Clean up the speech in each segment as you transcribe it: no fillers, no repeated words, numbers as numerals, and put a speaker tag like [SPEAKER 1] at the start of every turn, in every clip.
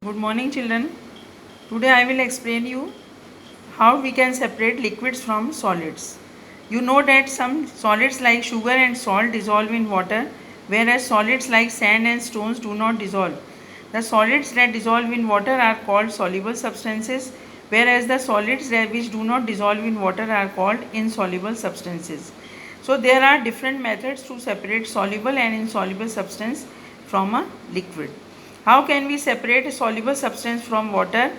[SPEAKER 1] Good morning children. Today I will explain you how we can separate liquids from solids. You know that some solids like sugar and salt dissolve in water, whereas solids like sand and stones do not dissolve. The solids that dissolve in water are called soluble substances, whereas the solids which do not dissolve in water are called insoluble substances. So there are different methods to separate soluble and insoluble substance from a liquid. How can we separate a soluble substance from water?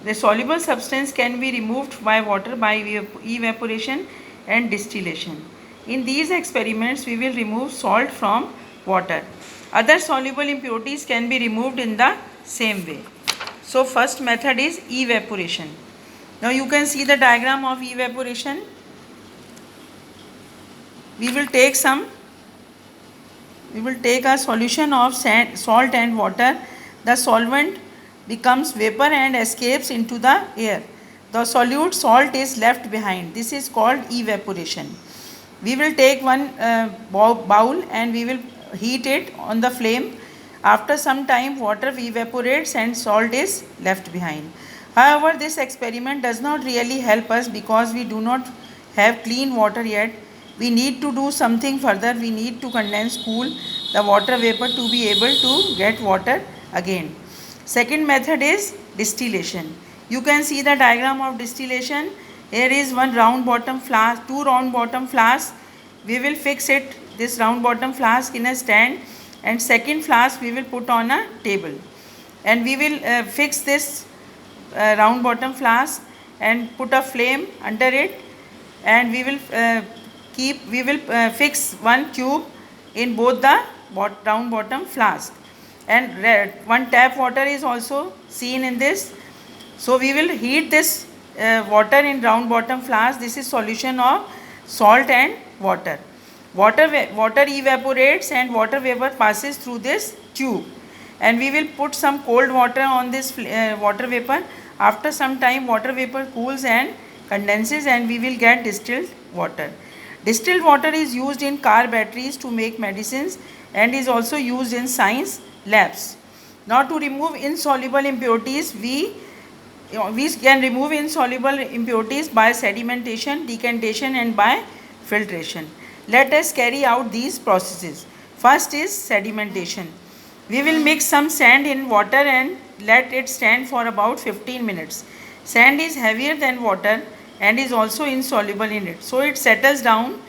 [SPEAKER 1] The soluble substance can be removed by water by evaporation and distillation. In these experiments, we will remove salt from water. Other soluble impurities can be removed in the same way. So, first method is evaporation. Now, you can see the diagram of evaporation. We will take a solution of salt and water. The solvent becomes vapor and escapes into the air. The solute salt is left behind. This is called evaporation. We will take one bowl and we will heat it on the flame. After some time, water evaporates and salt is left behind. However, this experiment does not really help us because we do not have clean water yet. We need to do something further. We need to condense cool the water vapor to be able to get water again. Second method is distillation. You can see the diagram of distillation. Here is one round bottom flask, two round bottom flasks. We will fix this round bottom flask in a stand, and second flask we will put on a table, and we will fix this round bottom flask and put a flame under it, and we will fix one tube in both the round bottom flask, and one tap water is also seen in this. So we will heat this water in round bottom flask. This is solution of salt and water. Water evaporates and water vapor passes through this tube, and we will put some cold water on this water vapor. After some time, water vapor cools and condenses, and we will get distilled water. Distilled water is used in car batteries to make medicines and is also used in science labs. Now, to remove insoluble impurities, we can remove insoluble impurities by sedimentation, decantation, and by filtration. Let us carry out these processes. First is sedimentation. We will mix some sand in water and let it stand for about 15 minutes. Sand is heavier than water and is also insoluble in it. So it settles down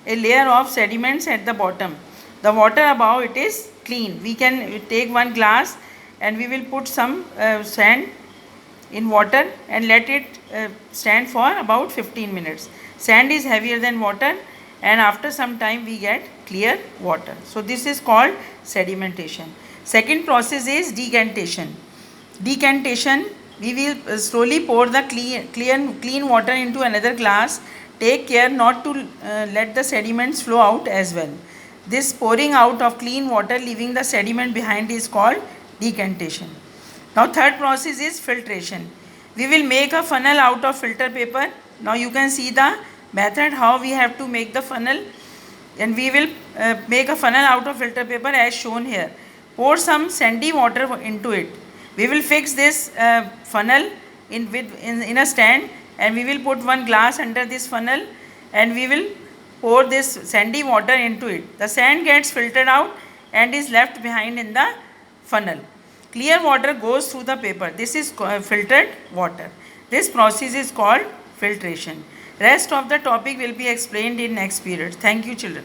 [SPEAKER 1] a layer of sediments at the bottom. The water above it is clean. We can take one glass and we will put some sand in water and let it stand for about 15 minutes. Sand is heavier than water, and after some time we get clear water. So this is called sedimentation. Second process is decantation. Decantation, we will slowly pour the clean water into another glass. Take care not to let the sediments flow out as well. This pouring out of clean water leaving the sediment behind is called decantation. Now third process is filtration. We will make a funnel out of filter paper. Now you can see the method how we have to make the funnel, and we will make a funnel out of filter paper as shown here. Pour some sandy water into it. We will fix this funnel in a stand, and we will put one glass under this funnel, and we will pour this sandy water into it. The sand gets filtered out and is left behind in the funnel. Clear water goes through the paper. This is filtered water. This process is called filtration. Rest of the topic will be explained in next period. Thank you, children.